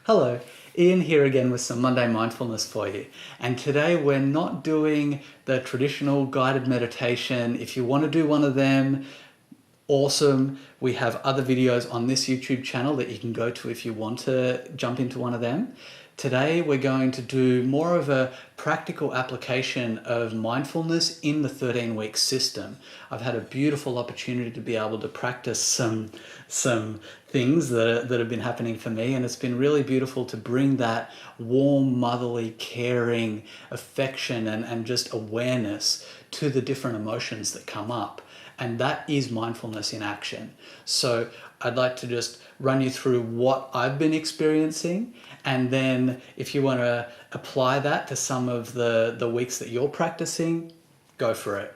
Hello, Ian here again with some Monday mindfulness for you. And today we're not doing the traditional guided meditation. If you want to do one of them, awesome. We have other videos on this YouTube channel that you can go to if you want to jump into one of them. Today we're going to do more of a practical application of mindfulness in the 13-week system. I've had a beautiful opportunity to be able to practice some things that have been happening for me, and it's been really beautiful to bring that warm, motherly, caring affection and just awareness to the different emotions that come up. And that is mindfulness in action. So I'd like to just run you through what I've been experiencing, and then if you want to apply that to some of the weeks that you're practicing, go for it.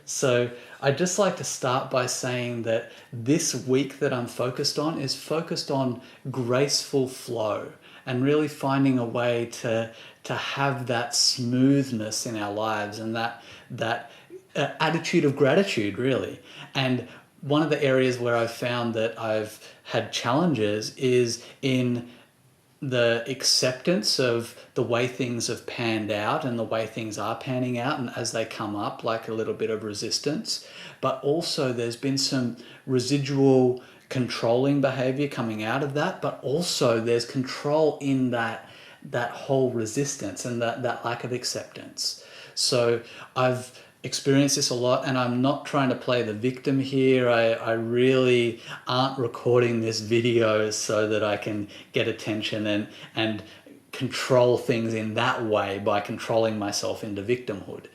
So I'd just like to start by saying that this week that I'm focused on is focused on graceful flow and really finding a way to have that smoothness in our lives and that attitude of gratitude, really. And one of the areas where I've found that I've had challenges is in the acceptance of the way things have panned out and the way things are panning out, and as they come up, like a little bit of resistance. But also there's been some residual controlling behavior coming out of that, but also there's control in that whole resistance and that lack of acceptance. So I've experienced this a lot, and I'm not trying to play the victim here. I really aren't recording this video so that I can get attention and control things in that way by controlling myself into victimhood.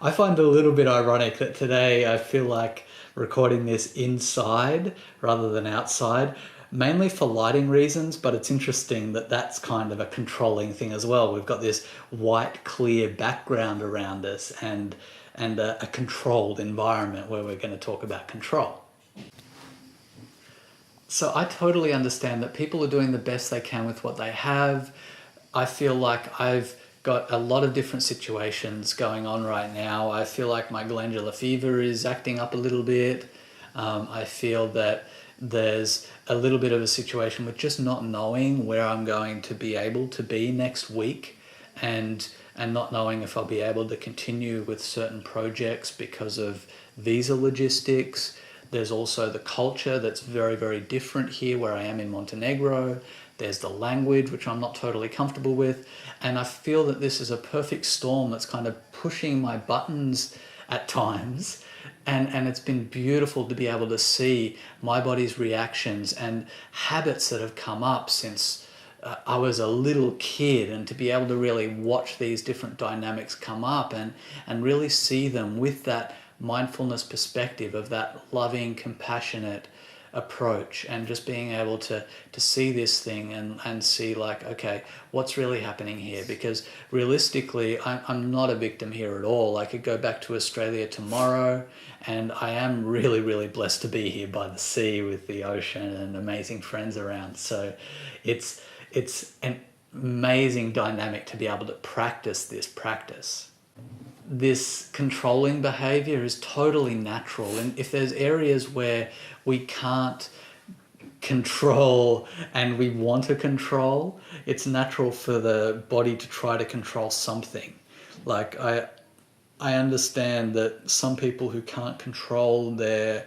I find it a little bit ironic that today I feel like recording this inside rather than outside, mainly for lighting reasons, but it's interesting that that's kind of a controlling thing as well. We've got this white, clear background around us and a controlled environment where we're going to talk about control. So I totally understand that people are doing the best they can with what they have. I feel like I've got a lot of different situations going on right now. I feel like my glandular fever is acting up a little bit. I feel that there's a little bit of a situation with just not knowing where I'm going to be able to be next week, and not knowing if I'll be able to continue with certain projects because of visa logistics. There's also the culture that's very, very different here where I am in Montenegro. There's the language, which I'm not totally comfortable with. And I feel that this is a perfect storm that's kind of pushing my buttons at times. And it's been beautiful to be able to see my body's reactions and habits that have come up since I was a little kid, and to be able to really watch these different dynamics come up and really see them with that mindfulness perspective of that loving, compassionate approach, and just being able to see this thing and see like, okay, what's really happening here? Because realistically, I'm not a victim here at all. I could go back to Australia tomorrow, and I am really, really blessed to be here by the sea with the ocean and amazing friends around. So it's an amazing dynamic to be able to practice this practice. This controlling behavior is totally natural, and if there's areas where we can't control and we want to control, it's natural for the body to try to control something. Like I understand that some people who can't control their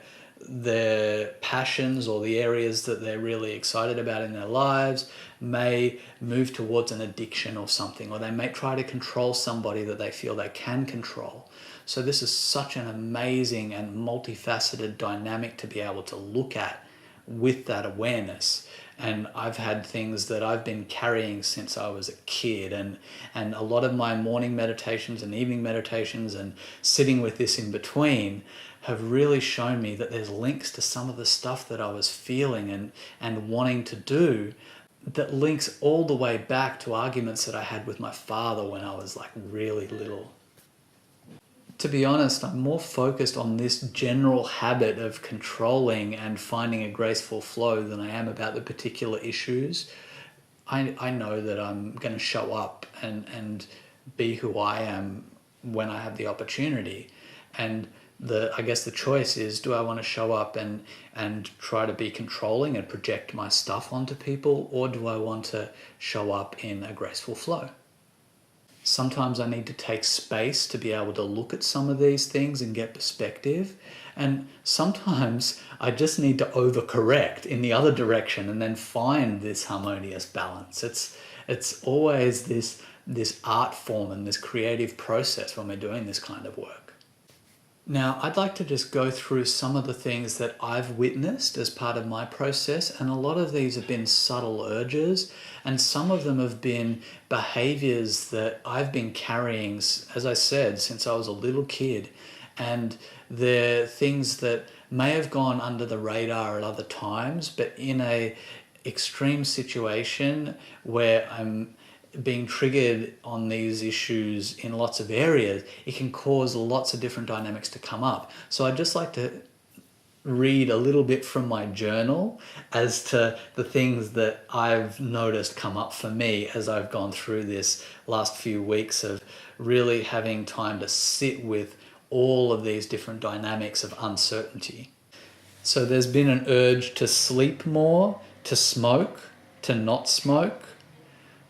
passions or the areas that they're really excited about in their lives may move towards an addiction or something, or they may try to control somebody that they feel they can control. So this is such an amazing and multifaceted dynamic to be able to look at with that awareness. And I've had things that I've been carrying since I was a kid, and a lot of my morning meditations and evening meditations and sitting with this in between have really shown me that there's links to some of the stuff that I was feeling and wanting to do that links all the way back to arguments that I had with my father when I was like really little. To be honest, I'm more focused on this general habit of controlling and finding a graceful flow than I am about the particular issues. I know that I'm going to show up and be who I am when I have the opportunity. And I guess the choice is, do I want to show up and try to be controlling and project my stuff onto people, or do I want to show up in a graceful flow? Sometimes I need to take space to be able to look at some of these things and get perspective. And sometimes I just need to overcorrect in the other direction and then find this harmonious balance. It's always this art form and this creative process when we're doing this kind of work. Now, I'd like to just go through some of the things that I've witnessed as part of my process, and a lot of these have been subtle urges, and some of them have been behaviors that I've been carrying, as I said, since I was a little kid, and they're things that may have gone under the radar at other times, but in a extreme situation where I'm being triggered on these issues in lots of areas, it can cause lots of different dynamics to come up. So I'd just like to read a little bit from my journal as to the things that I've noticed come up for me as I've gone through this last few weeks of really having time to sit with all of these different dynamics of uncertainty. So there's been an urge to sleep more, to smoke, to not smoke,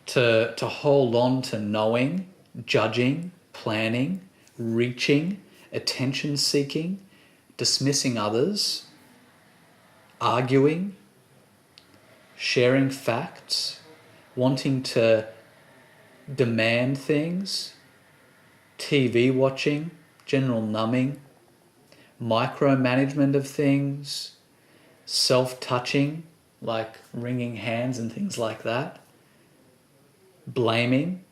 to hold on to knowing, judging, planning, reaching, attention seeking, dismissing others, arguing, sharing facts, wanting to demand things, TV watching, general numbing, micromanagement of things, self-touching, like wringing hands and things like that, blaming,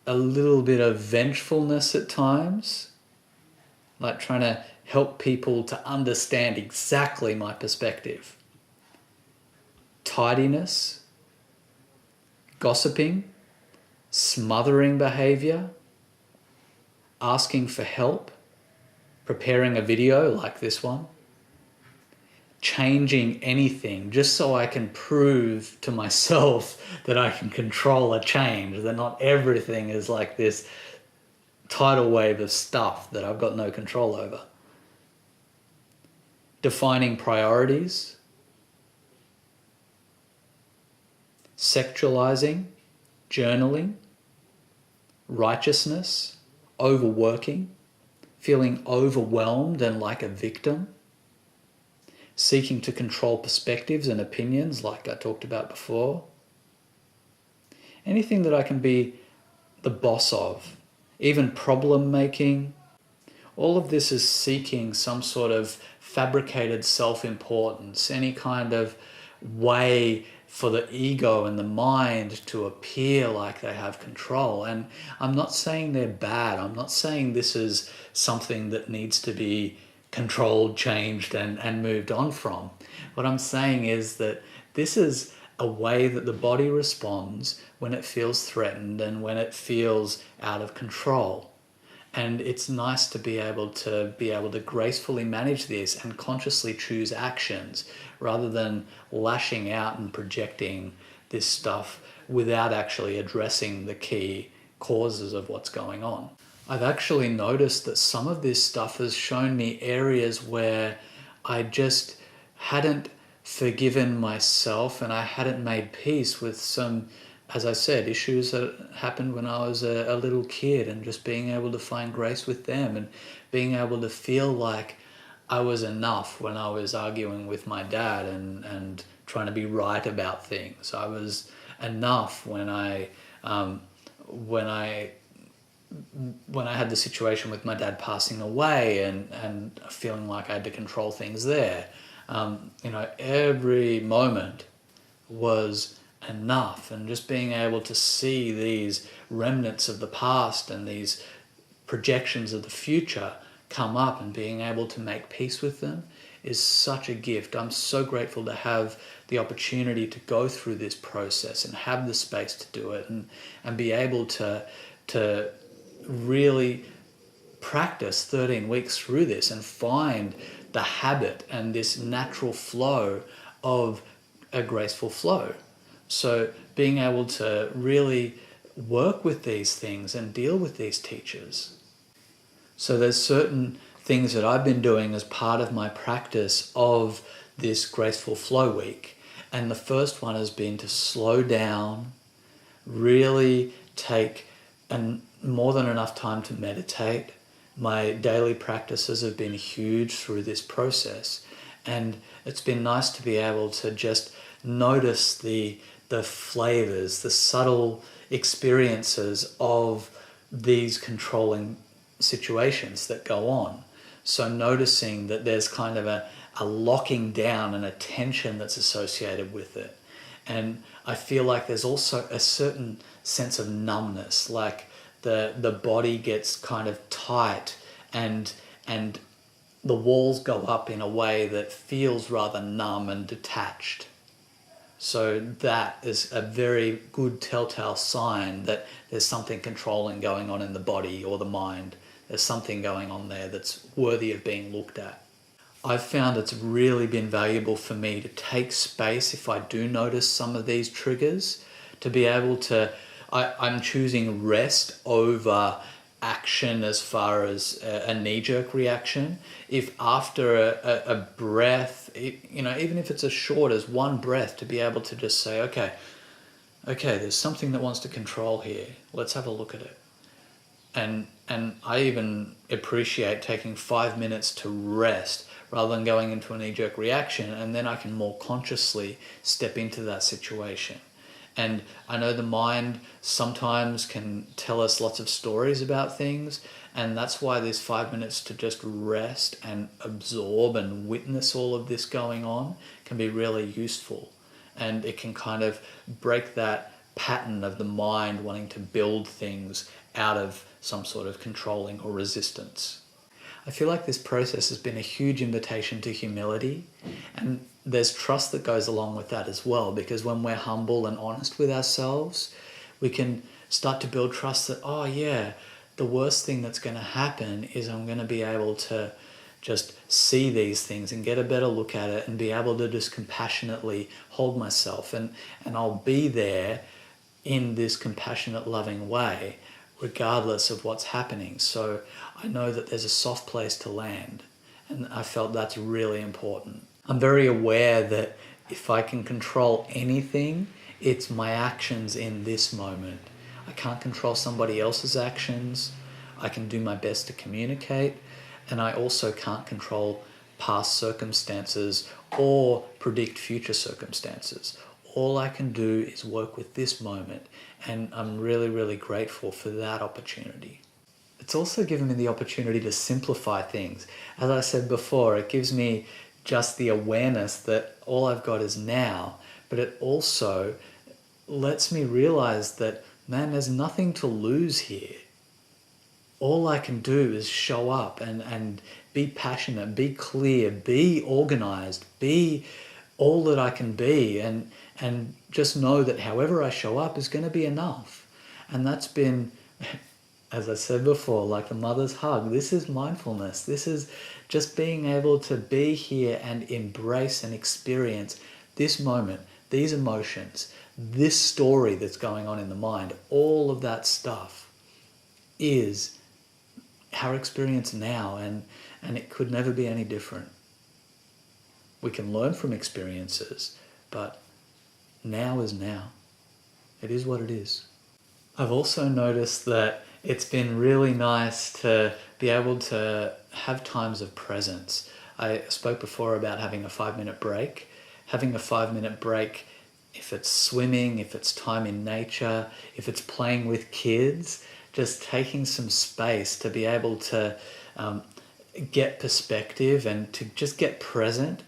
a little bit of vengefulness at times, like trying to help people to understand exactly my perspective, tidiness, gossiping, smothering behavior, asking for help, preparing a video like this one, changing anything just so I can prove to myself that I can control a change, that not everything is like this tidal wave of stuff that I've got no control over. Defining priorities, sexualizing, journaling, righteousness, overworking, feeling overwhelmed and like a victim, seeking to control perspectives and opinions like I talked about before. Anything that I can be the boss of, even problem making. All of this is seeking some sort of fabricated self-importance, any kind of way for the ego and the mind to appear like they have control. And I'm not saying they're bad. I'm not saying this is something that needs to be controlled, changed, and moved on from. What I'm saying is that this is a way that the body responds when it feels threatened and when it feels out of control. And it's nice to be able to gracefully manage this and consciously choose actions rather than lashing out and projecting this stuff without actually addressing the key causes of what's going on. I've actually noticed that some of this stuff has shown me areas where I just hadn't forgiven myself and I hadn't made peace with some, as I said, issues that happened when I was a little kid, and just being able to find grace with them and being able to feel like I was enough when I was arguing with my dad and trying to be right about things. I was enough when I had the situation with my dad passing away and feeling like I had to control things there. Every moment was enough, and just being able to see these remnants of the past and these projections of the future come up and being able to make peace with them is such a gift. I'm so grateful to have the opportunity to go through this process and have the space to do it and be able to really practice 13 weeks through this and find the habit and this natural flow of a graceful flow. So being able to really work with these things and deal with these teachers. So there's certain things that I've been doing as part of my practice of this Graceful Flow Week. And the first one has been to slow down, really take more than enough time to meditate. My daily practices have been huge through this process. And it's been nice to be able to just notice the flavors, the subtle experiences of these controlling situations that go on. So noticing that there's kind of a locking down and a tension that's associated with it. And I feel like there's also a certain sense of numbness, like the body gets kind of tight and the walls go up in a way that feels rather numb and detached. So that is a very good telltale sign that there's something controlling going on in the body or the mind. There's something going on there that's worthy of being looked at. I've found it's really been valuable for me to take space if I do notice some of these triggers, to be able to, I'm choosing rest over action as far as a knee-jerk reaction. If after a breath, even if it's as short as one breath, to be able to just say, okay, there's something that wants to control here. Let's have a look at it. And I even appreciate taking 5 minutes to rest rather than going into a knee-jerk reaction, and then I can more consciously step into that situation. And I know the mind sometimes can tell us lots of stories about things, and that's why this 5 minutes to just rest and absorb and witness all of this going on can be really useful. And it can kind of break that pattern of the mind wanting to build things out of some sort of controlling or resistance. I feel like this process has been a huge invitation to humility, and there's trust that goes along with that as well, because when we're humble and honest with ourselves, we can start to build trust that, oh yeah, the worst thing that's going to happen is I'm going to be able to just see these things and get a better look at it and be able to just compassionately hold myself, and I'll be there in this compassionate, loving way regardless of what's happening. So I know that there's a soft place to land, and I felt that's really important. I'm very aware that if I can control anything, it's my actions in this moment. I can't control somebody else's actions. I can do my best to communicate, and I also can't control past circumstances or predict future circumstances. All I can do is work with this moment, and I'm really, really grateful for that opportunity. It's also given me the opportunity to simplify things. As I said before, it gives me just the awareness that all I've got is now, but it also lets me realize that, man, there's nothing to lose here. All I can do is show up and be passionate, be clear, be organized, be all that I can be, and just know that however I show up is going to be enough. And that's been, as I said before, like the mother's hug. This is mindfulness. This is just being able to be here and embrace and experience this moment, these emotions, this story that's going on in the mind. All of that stuff is our experience now, and it could never be any different. We can learn from experiences, but now is now. It is what it is. I've also noticed that it's been really nice to be able to have times of presence. I spoke before about having a 5-minute break. Having a 5-minute break, if it's swimming, if it's time in nature, if it's playing with kids, just taking some space to be able to get perspective and to just get present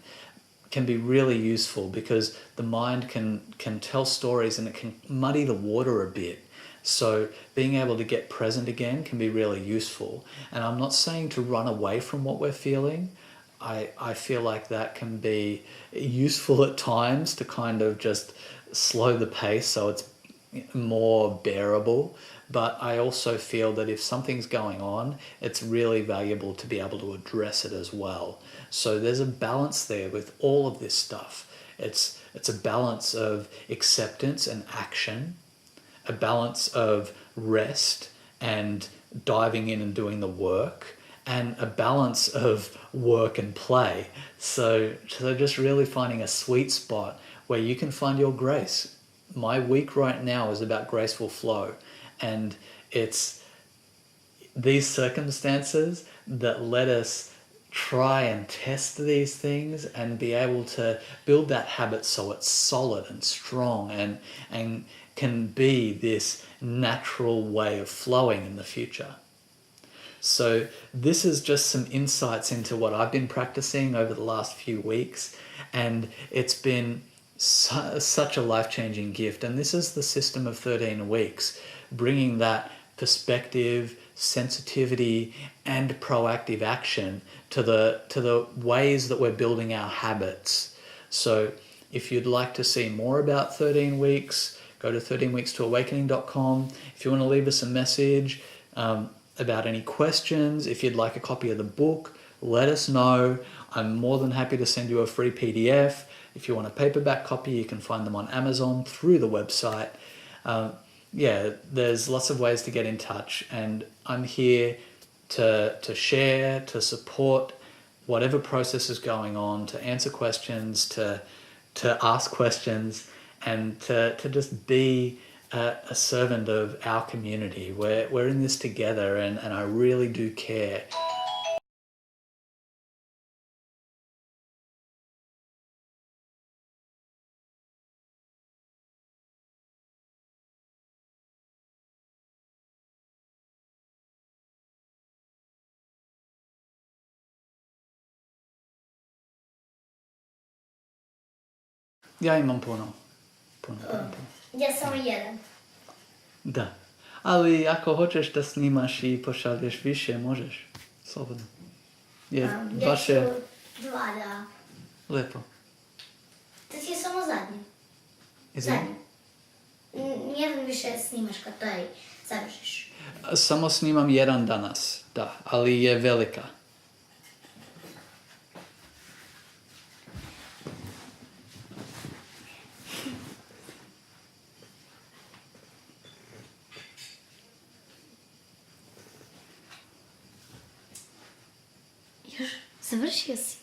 can be really useful, because the mind can tell stories and it can muddy the water a bit. So being able to get present again can be really useful. And I'm not saying to run away from what we're feeling. I feel like that can be useful at times to kind of just slow the pace so it's more bearable. But I also feel that if something's going on, it's really valuable to be able to address it as well. So there's a balance there with all of this stuff. It's a balance of acceptance and action, a balance of rest and diving in and doing the work, and a balance of work and play. So just really finding a sweet spot where you can find your grace. My week right now is about graceful flow, and it's these circumstances that let us try and test these things and be able to build that habit so it's solid and strong and can be this natural way of flowing in the future. So this is just some insights into what I've been practicing over the last few weeks, and it's been such a life-changing gift. And this is the system of 13 weeks, bringing that perspective, sensitivity, and proactive action to the ways that we're building our habits. So if you'd like to see more about 13 weeks, go to 13weekstoawakening.com. If you want to leave us a message about any questions, if you'd like a copy of the book, let us know. I'm more than happy to send you a free PDF. If you want a paperback copy, you can find them on Amazon through the website. There's lots of ways to get in touch, and I'm here to share, to support whatever process is going on, to answer questions, to ask questions, and to just be a servant of our community. We're in this together, and I really do care. Ja imam puno. Ja samo jedan. Da. Ali ako hoćeš da snimaš i pošalješ više, možeš. Slobodno. Jer Ja ću dva, da. Lepo. To ti je samo zadnji. Izvini? Zadnji. Jedan više snimaš kad taj završiš. Samo snimam jedan danas, da, ali je velika. Još završio si?